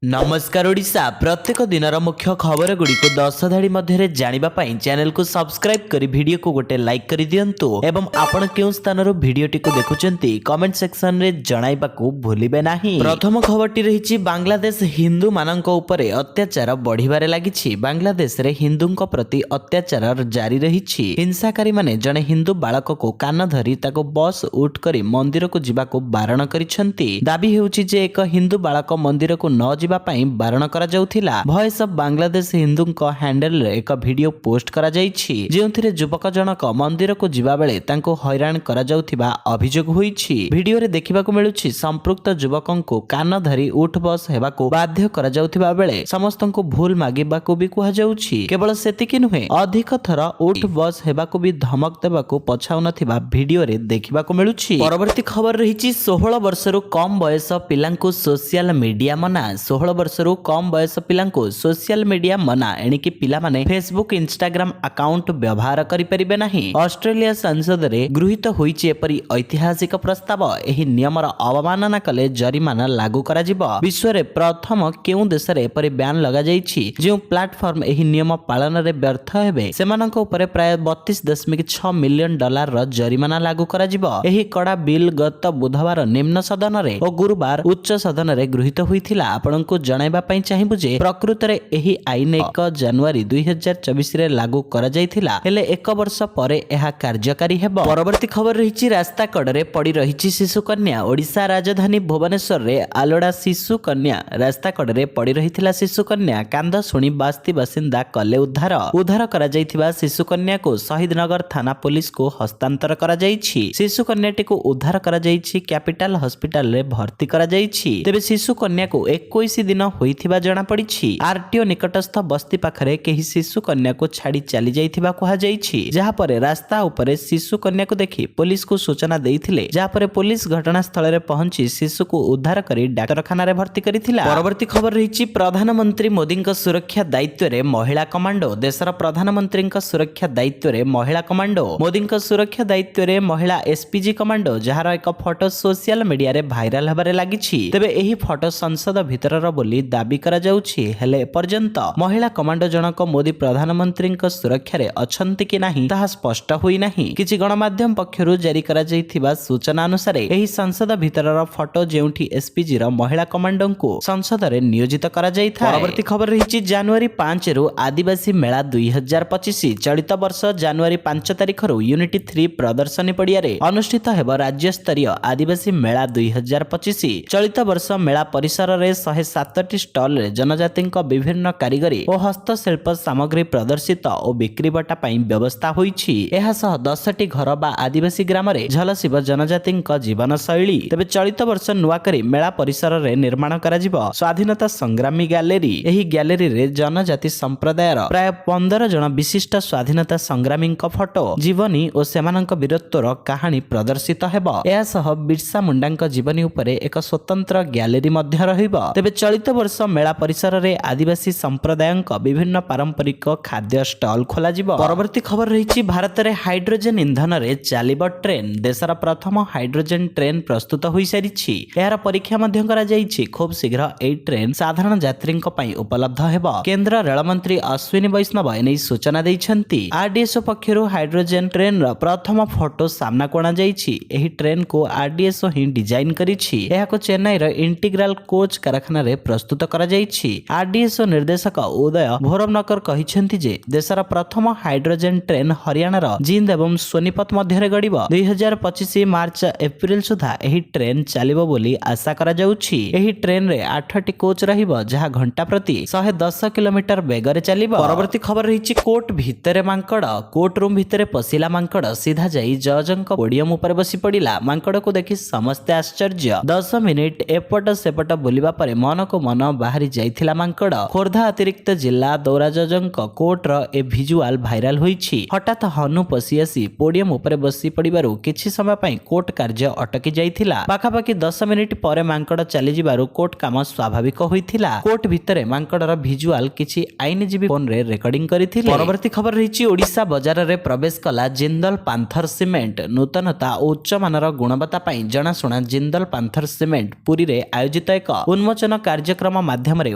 नमस्कार ओडिशा प्रत्येक दिनर मुख्य खबर गुड़ी को 10 धाड़ी मध्य जानिबा पई चैनल को सब्सक्राइब करी वीडियो को गोटे लाइक करी दियंतु एवं आपण केउ स्थान रो वीडियोटी को देखुचंती कमेंट सेक्शन रे जणाइबा को भूलिबे नाही। प्रथम खबरटी रहिछि बांग्लादेश हिंदू मानक उपरे अत्याचार बढ़िबारे लागिछि। बांग्लादेश रे हिंदूंक प्रति अत्याचार जारी रहिछि। हिंसाकारी माने जने हिंदू बालक को कान धरी ताको बस उठ करी मंदिर को जिबा को बारण करिसंती। दाबी हेउछि जे एक हिंदू बालक मंदिर को न जिबा पई बारण करा जाउथिला। वॉइस ऑफ बांग्लादेश हिंदूंक हैंडल रे एक वीडियो पोस्ट करा जाइछि जेउथिरे युवक जनक मंदिर को जिबा बेले तांको हैरान करा जाउथिबा अभियोग होइछि। वीडियो रे देखिबाकू मिलुछि संपृक्त युवकंको कान धरी उठ बस हेबाकू बाध्य करा जाउथिबा बेले समस्तंको भूल मागिबाकू भी कुहा जाउछि। केवल सेतिकी नुहे अधिक थर उठ बस हेबाकू भी धमक देबाकू पछाउ नथिबा वीडियो रे देखिबाकू मिलुछि। परवर्ती खबर रहिछि 16 वर्षरु कम बयस पिलांकू सोशल मीडिया मना। 16 वर्षरु कम बयस पिलांकू सोशल मीडिया मना एणिकी पिला माने फेसबुक इंस्टाग्राम अकाउंट व्यवहार करि परिबे नाही। ऑस्ट्रेलिया संसद रे गृहीत होईछि एपरि ऐतिहासिक प्रस्ताव। एही नियमर अवमानना कले जरिमाना लागू करा जिवो। विश्व रे प्रथम केउ देश रे एपरि बैन लगा जाइछि जे प्लेटफॉर्म एही नियम पालन रे व्यर्थ हेबे सेमानक उपरे प्राय 32.6 मिलियन डॉलर र जरिमाना लागू करा जिवो। एही कड़ा बिल गत बुधवार निम्न सदन रे और गुरुवार उच्च सदन रे गृहीत होईथिला। आपनकु जणाइबा पई चाहिबु जे प्रकृत रे एही आईन 1 जनवरी 2024 रे लागू करा जाइथिला हेले 1 वर्ष परे एहा कार्यकारी हेबो। परवर्ती खबर रहिछि रास्ता कड़े पड़ी रहिछि शिशु कन्या। ओडिशा राजधानी भुवनेश्वर रे आलोड़ा शिशु कन्या रास्ता कड़े पड़ी रहिथिला। शिशु कन्या कांद सुनी बास्ती बासिंदा कले उद्धार करा जाइथिबा शिशु कन्या को शहीद नगर थाना पुलिस को हस्तांतर करा जाइछि। शिशु कन्याटी को उद्धार करा जाइछि कैपिटल हॉस्पिटल रे भर्ती करा जाइछि। तेबे शिशु कन्या को 21 दिन होइथिबा जणा पड़िछि। आरटीओ निकटस्थ बस्ती पाखरे केही शिशु कन्या को छाड़ी चली जाइथिबा कुहा जाइछि। जहा परे रास्ता उपरे शिशु कन्या को देखि पुलिस को सूचना देइथिले। जहा परे पुलिस घटनास्थल रे पहुंची शिशु को उद्धार करी डाक्तरखाना रे भर्ती करिथिला। परवर्ती खबर रहिछि प्रधानमंत्री मोदींक सुरक्षा दायित्व रे महिला कमांडो। देशर प्रधानमंत्रींक सुरक्षा दायित्व रे महिला कमांडो। मोदींक सुरक्षा दायित्व रे महिला एसपीजी कमांडो जहार एक फोटो सोशल मीडिया रे भाइराल हेबारे लागिछि। तेबे एही फोटो संसद भितरर बोली दाबी करा जाउछि हेले पर्यंत महिला कमांडो जनक मोदी प्रधानमंत्रींक सुरक्षा रे अछंती कि नाही ताहा स्पष्ट होई नाही। किछि गणमाध्यम पक्षरु जारी करा जाइथिबा सूचना अनुसार एही संसद भितरर फोटो जेउठी एसपीजी र महिला कमांडो को संसद रे नियोजित करा जाइथा। परवर्ती खबर रहिछि जनवरी 5 रु आदिवासी मेला 2025। चलित वर्ष जनवरी 5 तारिख रु यूनिटी 3 प्रदर्शनी पड़िया रे अनुष्ठित हेबो राज्य स्तरीय आदिवासी मेला 2025। चलित वर्ष मेला परिसर रे 107टी स्टॉल रे जनजाति विभिन्न कारीगरी और हस्तशिल्प सामग्री प्रदर्शित और बिक्री बटा पई व्यवस्था होईछि। एहा सह 10टी घर बा आदिवासी ग्राम रे झलसिब जनजाति जीवन शैली। तेबे चलित वर्ष नुआकरी मेला परिसर रे निर्माण करा जिवो स्वाधीनता संग्रामी गैलेरी। एही गैलेरी रे जनजाति संप्रदायर प्राय 15 जन विशिष्ट स्वाधीनता संग्रामी फोटो जीवनी और सेमानक वीरत्वर कहानी प्रदर्शित हेबो। एहा सह बिरसा मुंडांक जीवनी उपरे एक स्वतंत्र गैलेरी मध्य रहिबो। तेबे चलित वर्ष मेला परिसर रे आदिवासी संप्रदायक विभिन्न पारंपरिक खाद्य स्टॉल खोला जिवो। परवर्ती खबर रहिछि भारत रे हाइड्रोजन इंधन रे चालिबो ट्रेन। देशर प्रथम हाइड्रोजन ट्रेन प्रस्तुत होई सारिछि। एहार परीक्षा मध्य करा जाइछि। खूब शीघ्र एई ट्रेन साधारण यात्रीक पई उपलब्ध हेबो। केंद्र रेल मंत्री अश्विनी वैष्णव एनै सूचना दैछन्ति। आरडीएस पक्षरु हाइड्रोजन ट्रेन र प्रथम फोटो सामना कोणा जाइछि। एही ट्रेन को आरडीएस ही डिजाइन करिछि। एहाको चेन्नई र इंटीग्रल कोच कारखाना रे प्रस्तुत करा जाइछि। आरडीएस निर्देशक उदय भोरमनकर कहिसेंति जे देशर प्रथम हाइड्रोजन ट्रेन हरियाणा र जिंद एवं सोनीपत मध्य रे गडिबो। 2025 मार्च एप्रिल सुधा एही ट्रेन चलिबो बोली आशा करा जाउछि। एही ट्रेन रे 8टी कोच रहिबो जहा घंटा प्रति 110 किलोमीटर वेग रे चलिबो। परवर्ती खबर रहिछि कोर्ट भितरे मांकड़। कोर्ट रूम भितरे पसिला मांकड़ सीधा जाई जजंक पोडियम ऊपर बसी पड़िला। मांकड़ को देखि समस्त आश्चर्य। 10 मिनिट एपट सेपट बुलिबा परे मन को मन बाहरी जाइथिला मांकड़। खोर्धा अतिरिक्त जिला दौरा जजंक कोर्ट र ए भिजुआल भाइराल होईछि। हठात हनु पसी आसी पोडियम ऊपर बसी पड़िबारु किछि समय पई कोर्ट कार्य अटकी जाइथिला। पाखापाखि 10 मिनिट परे मांकड़ चली जिबारु कोर्ट काम स्वाभाविक होइथिला। कोर्ट भितरे मांकड़ र भिजुआल किछि आईनजीबी फोन रे रेकॉर्डिंग करिथिले। परवर्ती खबर रहिछि ओडिशा बाजार रे प्रवेश कला जिंदल पांथर सीमेंट। नूतनता उच्च मानर गुणवत्ता पई जणाशुणा जिंदल पांथर सीमेंट पुरी रे आयोजित एक उन्मोचन କାର୍ଯ୍ୟକ୍ରମ ମାଧ୍ୟମରେ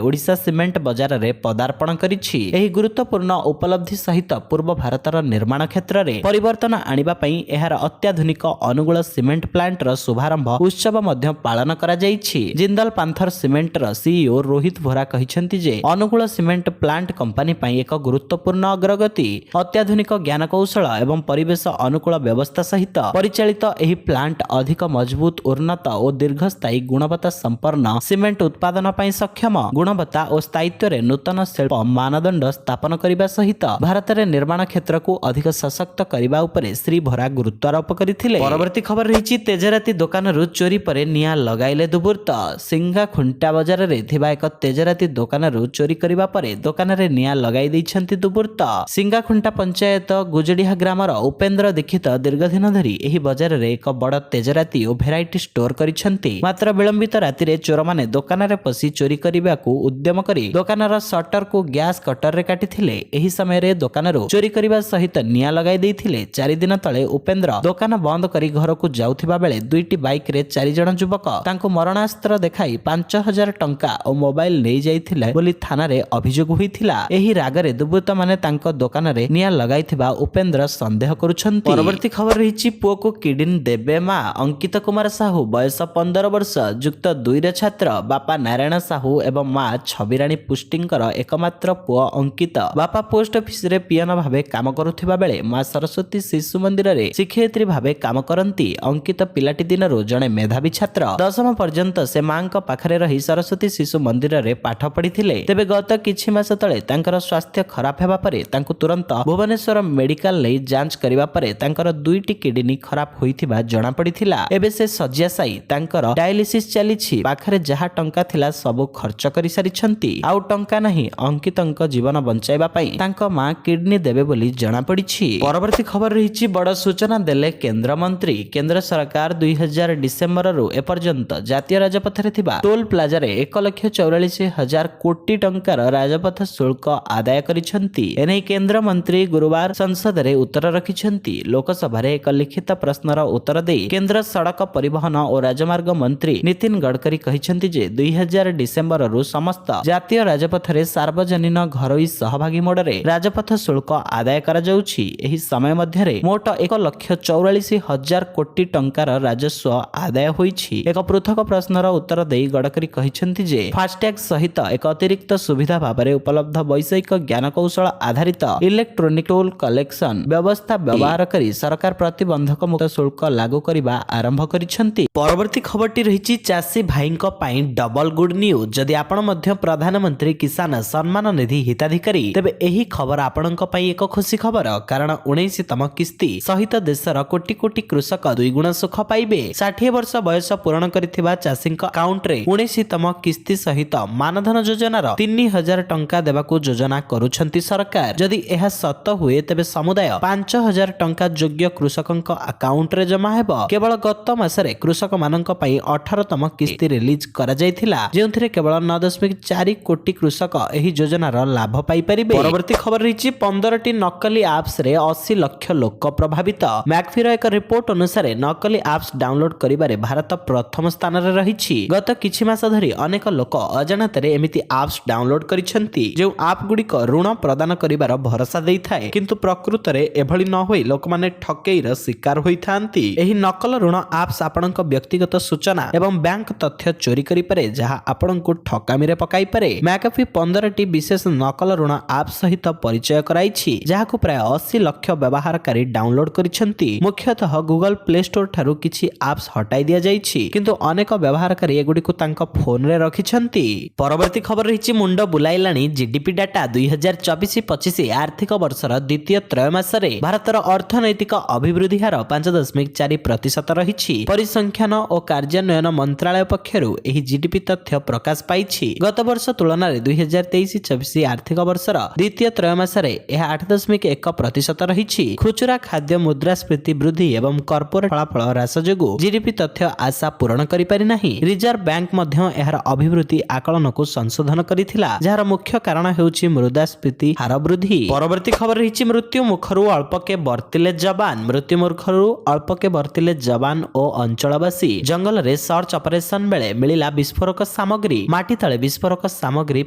ଓଡ଼ିଶା ସିମେଣ୍ଟ ବଜାରରେ ପଦାର୍ପଣ କରିଛି। ଏହି ଗୁରୁତ୍ୱପୂର୍ଣ୍ଣ ଉପଲବ୍ଧି ସହିତ ପୂର୍ବ ଭାରତର ନିର୍ମାଣ କ୍ଷେତ୍ରରେ ପରିବର୍ତ୍ତନ ଆଣିବା ପାଇଁ ଏହାର ଅତ୍ୟାଧୁନିକ ଅନୁଗୁଳ ସିମେଣ୍ଟ ପ୍ଲାଣ୍ଟର ଶୁଭାରମ୍ଭ ଉତ୍ସବ ମଧ୍ୟ ପାଳନ କରାଯାଇଛି। ଜିନ୍ଦଲ ପାନ୍ଥର ସିମେଣ୍ଟର ସିଇଓ ରୋହିତ ଭୋରା କହିଛନ୍ତି ଯେ ଅନୁଗୁଳ ସିମେଣ୍ଟ ପ୍ଲାଣ୍ଟ କମ୍ପାନୀ ପାଇଁ ଏକ ଗୁରୁତ୍ୱପୂର୍ଣ୍ଣ ଅଗ୍ରଗତି। ଅତ୍ୟାଧୁନିକ ଜ୍ଞାନକୌଶଳ ଏବଂ ପରିବେଶ ଅନୁକୂଳ ବ୍ୟବସ୍ଥା ସହିତ ପରିଚାଳିତ ଏହି ପ୍ଲାଣ୍ଟ ଅଧିକ ମଜବୁତ, ଉନ୍ନତ ଓ ଦୀର୍ଘସ୍ଥାୟୀ ଗୁଣବତ୍ତା ସମ୍ପନ୍ନ ସିମେଣ୍ଟ ଉତ୍ପାଦନ ପାଇଁ ସକ୍ଷମ। ଗୁଣବତ୍ତା ଓ ସ୍ଥାୟିତ୍ୱରେ ନୂତନ ଶିଳ୍ପ ମାନଦଣ୍ଡ ସ୍ଥାପନ କରିବା ସହିତ ଭାରତରେ ନିର୍ମାଣ କ୍ଷେତ୍ରକୁ ଅଧିକ ସଶକ୍ତ କରିବା ଉପରେ ଶ୍ରୀ ଭୋରା ଗୁରୁତ୍ୱାରୋପ କରିଥିଲେ। ପରବର୍ତ୍ତୀ ଖବର ରହିଛି ତେଜରାତି ଦୋକାନରୁ ଚୋରି ପରେ ନିଆଁ ଲଗାଇଲେ ଦୁର୍ବୃତ୍ତ। ସିଙ୍ଗା ଖୁଣ୍ଟା ବଜାରରେ ଥିବା ଏକ ତେଜରାତି ଦୋକାନରୁ ଚୋରି କରିବା ପରେ ଦୋକାନରେ ନିଆଁ ଲଗାଇ ଦେଇଛନ୍ତି ଦୁର୍ବୃତ୍ତ। ସିଙ୍ଗା ଖୁଣ୍ଟା ପଞ୍ଚାୟତ ଗୁଜଡିହା ଗ୍ରାମର ଉପେନ୍ଦ୍ର ଦୀକ୍ଷିତ ଦୀର୍ଘଦିନ ଧରି ଏହି ବଜାରରେ ଏକ ବଡ଼ ତେଜରାତି ଓ ଭେରାଇଟି ଷ୍ଟୋର କରିଛନ୍ତି। ମାତ୍ର ବିଳମ୍ବିତ ରାତିରେ ଚୋରମାନେ ଦୋକାନରେ ପଶି ଚୋରି କରିବାକୁ ଉଦ୍ୟମ କରି ଦୋକାନର ସଟରକୁ ଗ୍ୟାସ୍ କଟରରେ କାଟିଥିଲେ। ଏହି ସମୟରେ ଦୋକାନରୁ ଚୋରି କରିବା ସହିତ ନିଆଁ ଲଗାଇ ଦେଇଥିଲେ। 4 ଦିନ ତଳେ ଉପେନ୍ଦ୍ର ଦୋକାନ ବନ୍ଦ କରି ଘରକୁ ଯାଉଥିବା ବେଳେ 2ଟି ବାଇକରେ 4 ଜଣ ଯୁବକ ତାଙ୍କୁ ମରଣାସ୍ତ୍ର ଦେଖାଇ 5,000 ଟଙ୍କା ଓ ମୋବାଇଲ ନେଇଯାଇଥିଲେ ବୋଲି ଥାନାରେ ଅଭିଯୋଗ ହୋଇଥିଲା। ଏହି ରାଗରେ ଦୁର୍ବୃତ୍ତମାନେ ତାଙ୍କ ଦୋକାନରେ ନିଆଁ ଲଗାଇଥିବା ଉପେନ୍ଦ୍ର ସନ୍ଦେହ କରୁଛନ୍ତି। ପରବର୍ତ୍ତୀ ଖବର ରହିଛି ପୁଅକୁ କିଡନୀ ଦେବେ ମା। ଅଙ୍କିତ କୁମାର ସାହୁ ବୟସ 15 ବର୍ଷ, ଯୁକ୍ତ 2ର ଛାତ୍ର। ବାପା ନାରାୟଣ ସାହୁ ଏବଂ ମା ଛବିରାଣୀ ପୁଷ୍ଟିଙ୍କର ଏକମାତ୍ର ପୁଅ ଅଙ୍କିତ। ବାପା ପୋଷ୍ଟ ଅଫିସରେ ପିଅନ ଭାବେ କାମ କରୁଥିବା ବେଳେ ମା ସରସ୍ୱତୀ ଶିଶୁ ମନ୍ଦିରରେ ଶିକ୍ଷୟିତ୍ରୀ ଭାବେ କାମ କରନ୍ତି। ଅଙ୍କିତ ପିଲାଟି ଦିନରୁ ଜଣେ ମେଧାବୀ ଛାତ୍ର। 10ମ ପର୍ଯ୍ୟନ୍ତ ସେ ମାଙ୍କ ପାଖରେ ରହି ସରସ୍ୱତୀ ଶିଶୁ ମନ୍ଦିରରେ ପାଠ ପଢିଥିଲେ। ତେବେ ଗତ କିଛି ମାସ ତଳେ ତାଙ୍କର ସ୍ୱାସ୍ଥ୍ୟ ଖରାପ ହେବା ପରେ ତାଙ୍କୁ ତୁରନ୍ତ ଭୁବନେଶ୍ୱର ମେଡିକାଲ ନେଇ ଯାଞ୍ଚ କରିବା ପରେ ତାଙ୍କର 2ଟି କିଡନୀ ଖରାପ ହୋଇଥିବା ଜଣାପଡିଥିଲା। ଏବେ ସେ ଶଯ୍ୟାଶାୟୀ। ତାଙ୍କର ଡାୟାଲିସିସ ଚାଲିଛି। ପାଖରେ ଯାହା ଟଙ୍କା ଥିଲା ସବୁ ଖର୍ଚ୍ଚ କରିସାରିଛନ୍ତି। ଆଉ ଟଙ୍କା ନାହିଁ। ଅଙ୍କିତଙ୍କ ଜୀବନ ବଞ୍ଚାଇବା ପାଇଁ ତାଙ୍କ ମା କିଡନୀ ଦେବେ ବୋଲି ଜଣାପଡିଛି। ପରବର୍ତ୍ତୀ ଖବର ରହିଛି ବଡ଼ ସୂଚନା ଦେଲେ କେନ୍ଦ୍ରମନ୍ତ୍ରୀ। କେନ୍ଦ୍ର ସରକାର 2000 ଡିସେମ୍ବରରୁ ଏପର୍ଯ୍ୟନ୍ତ ଜାତୀୟ ରାଜପଥରେ ଥିବା ଟୋଲ ପ୍ଲାଜାରେ 1,44,000 କୋଟି ଟଙ୍କାର ରାଜପଥ ଶୁଳ୍କ ଆଦାୟ କରିଛନ୍ତି। ଏନେଇ କେନ୍ଦ୍ରମନ୍ତ୍ରୀ ଗୁରୁବାର ସଂସଦରେ ଉତ୍ତର ରଖିଛନ୍ତି। ଲୋକସଭାରେ ଏକ ଲିଖିତ ପ୍ରଶ୍ନର ଉତ୍ତର ଦେଇ କେନ୍ଦ୍ର ସଡ଼କ ପରିବହନ ଓ ରାଜମାର୍ଗ ମନ୍ତ୍ରୀ ନୀତିନ ଗଡକରୀ କହିଛନ୍ତି ଯେ 2000 ଡିସେମ୍ବରରୁ ସମସ୍ତ ଜାତୀୟ ରାଜପଥରେ ସାର୍ବଜନୀନ ଘରୋଇ ସହଭାଗୀ ମୋଡରେ ରାଜପଥ ଶୁଳ୍କ ଆଦାୟ କରାଯାଉଛି। ଏହି ସମୟ ମଧ୍ୟରେ ମୋଟ 1,44,000 କୋଟି ଟଙ୍କାର ରାଜସ୍ୱ ଆଦାୟ ହୋଇଛି। ଏକ ପୃଥକ ପ୍ରଶ୍ନର ଉତ୍ତର ଦେଇ ଗଡକରୀ କହିଛନ୍ତି ଯେ ଫାସ୍ଟ୍ୟାଗ ସହିତ ଏକ ଅତିରିକ୍ତ ସୁବିଧା ଭାବରେ ଉପଲବ୍ଧ ବୈଷୟିକ ଜ୍ଞାନକୌଶଳ ଆଧାରିତ ଇଲେକ୍ଟ୍ରୋନିକ ଟୋଲ କଲେକ୍ସନ ବ୍ୟବସ୍ଥା ବ୍ୟବହାର କରି ସରକାର ପ୍ରତିବନ୍ଧକ ମୁକ୍ତ ଶୁଳ୍କ ଲାଗୁ କରିବା ଆରମ୍ଭ କରିଛନ୍ତି। ପରବର୍ତ୍ତୀ ଖବରଟି ରହିଛି ଚାଷୀ ଭାଇଙ୍କ ପାଇଁ ଡବଲ ଗୁଡ୍ ନ୍ୟୁଜ୍। ଯଦି ଆପଣ ମଧ୍ୟ ପ୍ରଧାନମନ୍ତ୍ରୀ କିଷାନ ସମ୍ମାନ ନିଧି ହିତାଧିକାରୀ ତେବେ ଏହି ଖବର ଆପଣଙ୍କ ପାଇଁ ଏକ ଖୁସି ଖବର, କାରଣ 19ତମ କିସ୍ତି ସହିତ ଦେଶର କୋଟି କୋଟି କୃଷକ 2 ଗୁଣ ସୁଖ ପାଇବେ। 60 ବର୍ଷ ବୟସ ପୂରଣ କରିଥିବା ଚାଷୀଙ୍କ ଆକାଉଣ୍ଟରେ 19ତମ କିସ୍ତି ସହିତ ମାନଧନ ଯୋଜନାର 3,000 ଟଙ୍କା ଦେବାକୁ ଯୋଜନା କରୁଛନ୍ତି ସରକାର। ଯଦି ଏହା ସତ ହୁଏ ତେବେ ସମୁଦାୟ 5,000 ଟଙ୍କା ଯୋଗ୍ୟ କୃଷକଙ୍କ ଆକାଉଣ୍ଟରେ ଜମା ହେବ। କେବଳ ଗତ ମାସରେ କୃଷକମାନଙ୍କ ପାଇଁ 18ତମ କିସ୍ତି ରିଲିଜ କରାଯାଇଥିଲା, ଯେଉଁଥିରେ କେବଳ 9.4 କୋଟି କୃଷକ ଏହି ଯୋଜନାର ଲାଭ ପାଇପାରିବେ। ପରବର୍ତ୍ତୀ ଖବର ରହିଛି 15ଟି ନକଲି ଆପ୍ସରେ 80 ଲକ୍ଷ ଲୋକ ପ୍ରଭାବିତ। ମ୍ୟାକଫିର ଏକ ରିପୋର୍ଟ ଅନୁସାରେ ନକଲି ଆପ୍ସ ଡାଉନଲୋଡ କରିବାରେ ଭାରତ ପ୍ରଥମ ସ୍ଥାନରେ ରହିଛି। ଗତ କିଛି ମାସ ଧରି ଅନେକ ଲୋକ ଅଜାଣତରେ ଏମିତି ଆପ୍ସ ଡାଉନଲୋଡ କରିଛନ୍ତି ଯେଉଁ ଆପ୍ ଗୁଡ଼ିକ ଋଣ ପ୍ରଦାନ କରିବାର ଭରସା ଦେଇଥାଏ, କିନ୍ତୁ ପ୍ରକୃତରେ ଏଭଳି ନ ହୋଇ ଲୋକମାନେ ଠକେଇର ଶିକାର ହୋଇଥାନ୍ତି। ଏହି ନକଲ ଋଣ ଆପ୍ସ ଆପଣଙ୍କ ବ୍ୟକ୍ତିଗତ ସୂଚନା ଏବଂ ବ୍ୟାଙ୍କ ତଥ୍ୟ ଚୋରି କରିପାରେ, ଯାହା ଆପଣଙ୍କୁ ଠକାମିରେ ପକାଇପାରେ। ମ୍ୟାକଫି 15ଟି ବିଶେଷ ନକଲ ଋଣ ଆପ୍ ସହିତ ପରିଚୟ କରାଇଛି, ଯାହାକୁ ପ୍ରାୟ 80 ଲକ୍ଷ ବ୍ୟବହାରକାରୀ ଡାଉନଲୋଡ କରିଛନ୍ତି। ମୁଖ୍ୟତଃ ଗୁଗଲ ପ୍ଲେ ଷ୍ଟୋର ଠାରୁ କିଛି ଆପ୍ସ ହଟାଇ ଦିଆଯାଇଛି, କିନ୍ତୁ ଅନେକ ବ୍ୟବହାରକାରୀ ଏଗୁଡ଼ିକୁ ତାଙ୍କ ଫୋନରେ ରଖିଛନ୍ତି। ପରବର୍ତ୍ତୀ ଖବର ରହିଛି ମୁଣ୍ଡ ବୁଲାଇଲାଣି ଜିଡିପି ଡାଟା। 2024-25 ଆର୍ଥିକ ବର୍ଷର ଦ୍ୱିତୀୟ ତ୍ରୟମାସରେ ଭାରତର ଅର୍ଥନୈତିକ ଅଭିବୃଦ୍ଧି ହାର 5.4% ରହିଛି। ପରିସଂଖ୍ୟାନ ଓ କାର୍ଯ୍ୟାନ୍ୱୟନ ମନ୍ତ୍ରାଳୟ ପକ୍ଷରୁ ଏହି ଜିଡିପି ତଥ୍ୟ ପ୍ରକାଶ ପାଇଛି। ଗତ ବର୍ଷ ତୁଳନାରେ 2023-24 ଆର୍ଥିକ ବର୍ଷର ଦ୍ୱିତୀୟ ତ୍ରୟମାସରେ ଏହା 8.1% ରହିଛି। ଖୁଚୁରା ଖାଦ୍ୟ ମୁଦ୍ରାସ୍ଫୀତି ବୃଦ୍ଧି ଏବଂ କର୍ପୋରେଟ ଫଳାଫଳ ହ୍ରାସ ଯୋଗୁଁ ଜିଡିପି ତଥ୍ୟ ଆଶା ପୂରଣ କରିପାରି ନାହିଁ। ରିଜର୍ଭ ବ୍ୟାଙ୍କ ମଧ୍ୟ ଏହାର ଅଭିବୃଦ୍ଧି ଆକଳନକୁ ସଂଶୋଧନ କରିଥିଲା, ଯାହାର ମୁଖ୍ୟ କାରଣ ହେଉଛି ମୁଦ୍ରାସ୍ଫୀତି ହାର ବୃଦ୍ଧି। ପରବର୍ତ୍ତୀ ଖବର ରହିଛି ମୃତ୍ୟୁ ମୁଖରୁ ଅଳ୍ପକେ ବର୍ତ୍ତିଲେ ଯବାନ। ମୃତ୍ୟୁ ମୁଖରୁ ଅଳ୍ପକେ ବର୍ତ୍ତିଲେ ଯବାନ ଓ ଅଞ୍ଚଳବାସୀ। ଜଙ୍ଗଲରେ ସର୍ଚ୍ଚ ଅପରେସନ ବେଳେ ମିଳିଲା ବିସ୍ଫୋରକ ସାମଗ୍ରୀ। ସାମଗ୍ରୀ ମାଟି ତଳେ ବିସ୍ଫୋରକ ସାମଗ୍ରୀ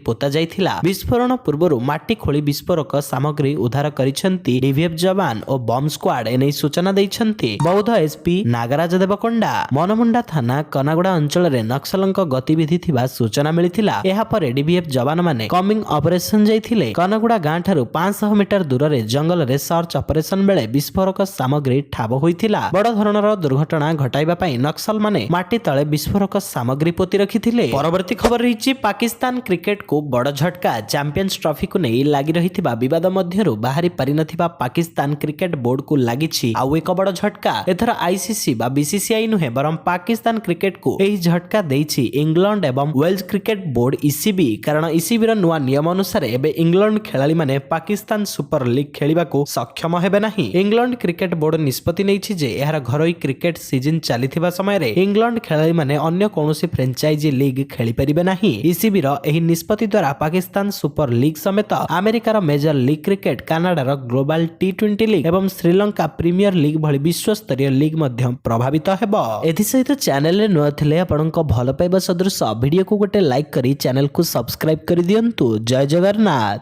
ପୋତା ଯାଇଥିଲା। ବିସ୍ଫୋରଣ ପୂର୍ବରୁ ମାଟି ଖୋଳି ବିସ୍ଫୋରକ ସାମଗ୍ରୀ ଉଦ୍ଧାର କରିଛନ୍ତି ଡିଭିଏଫ୍ ଯବାନ ଓ ବମ୍ ସ୍କ୍ୱାଡ୍ ଏନେଇ ସୂଚନା ଦେଇଛନ୍ତି ବୌଦ୍ଧ ଏସ୍ପି ନାଗରାଜ ଦେବକୋଣ୍ଡା। ମନମୁଣ୍ଡା ଥାନା କନାଗୁଡା ଅଞ୍ଚଳରେ ନକ୍ସଲଙ୍କ ଗତିବିଧି ଥିବା ସୂଚନା ମିଳିଥିଲା। ଏହାପରେ ଡିଭିଏଫ୍ ଯବାନମାନେ କମିଂ ଅପରେସନ ଯାଇଥିଲେ। କନାଗୁଡା ଗାଁ ଠାରୁ 500 ମିଟର ଦୂରରେ ଜଙ୍ଗଲରେ ସର୍ଚ୍ଚ ଅପରେସନ ବେଳେ ବିସ୍ଫୋରକ ସାମଗ୍ରୀ ଠାବ ହୋଇଥିଲା। ବଡ଼ ଧରଣର ଦୁର୍ଘଟଣା ଘଟାଇବା ପାଇଁ ନକ୍ସଲମାନେ ମାଟି ତଳେ ବିସ୍ଫୋରକ ସାମଗ୍ରୀ ପୋତି ରଖିଥିଲେ। ପରବର୍ତ୍ତୀ ଖବର ରହିଛି ପାକିସ୍ତାନ କ୍ରିକେଟକୁ ବଡ଼ ଝଟକା। ଚାମ୍ପିୟନ୍ସ ଟ୍ରଫିକୁ ନେଇ ଲାଗି ରହିଥିବା ବିବାଦ ମଧ୍ୟରୁ ବାହାରି ପାରିନଥିବା ପାକିସ୍ତାନ କ୍ରିକେଟ ବୋର୍ଡକୁ ଲାଗିଛି ଆଉ ଏକ ବଡ଼ ଝଟକା। ଏଥର ଆଇସିସି ବା ବିସିସିଆଇ ନୁହେଁ ବରଂ ପାକିସ୍ତାନ କ୍ରିକେଟକୁ ଏହି ଝଟକା ଦେଇଛି ଇଂଲଣ୍ଡ ଏବଂ ୱେଲ୍ସ କ୍ରିକେଟ ବୋର୍ଡ ଇସିବି। କାରଣ ଇସିବିର ନୂଆ ନିୟମ ଅନୁସାରେ ଏବେ ଇଂଲଣ୍ଡ ଖେଳାଳିମାନେ ପାକିସ୍ତାନ ସୁପର ଲିଗ୍ ଖେଳିବାକୁ ସକ୍ଷମ ହେବେ ନାହିଁ। ଇଂଲଣ୍ଡ କ୍ରିକେଟ ବୋର୍ଡ ନିଷ୍ପତ୍ତି ନେଇଛି ଯେ ଏହାର ଘରୋଇ କ୍ରିକେଟ ସିଜନ ଚାଲିଥିବା ସମୟରେ ଇଂଲଣ୍ଡ ଖେଳାଳିମାନେ ଅନ୍ୟ କୌଣସି ଫ୍ରାଞ୍ଚାଇଜି ଲିଗ୍ ଖେଳିପାରିବେ ନାହିଁ। ଇସିବିର ଏହି ନିଷ୍ପତ୍ତି ଦ୍ୱାରା ପାକିସ୍ତାନ ସୁପର ଲିଗ୍ ସମେତ ଆମେରିକାର ମେଜର ଲିଗ୍ କ୍ରିକେଟ, କାନାଡାର ଗ୍ଲୋବାଲ ଟି20 ଲିଗ୍ ଏବଂ ଶ୍ରୀଲଙ୍କା ପ୍ରିମିୟର ଲିଗ୍ ଭଳି ବିଶ୍ୱସ୍ତରୀୟ ଲିଗ୍ ମଧ୍ୟ ପ୍ରଭାବିତ ହେବ। ଏଥିସହିତ ଚ୍ୟାନେଲରେ ନୂଆ ଥିଲେ ଆପଣଙ୍କ ଭଲ ପାଇବା ସଦୃଶ ଭିଡିଓକୁ ଗୋଟେ ଲାଇକ୍ କରି ଚ୍ୟାନେଲକୁ ସବସ୍କ୍ରାଇବ କରିଦିଅନ୍ତୁ। ଜୟ ଜଗନ୍ନାଥ।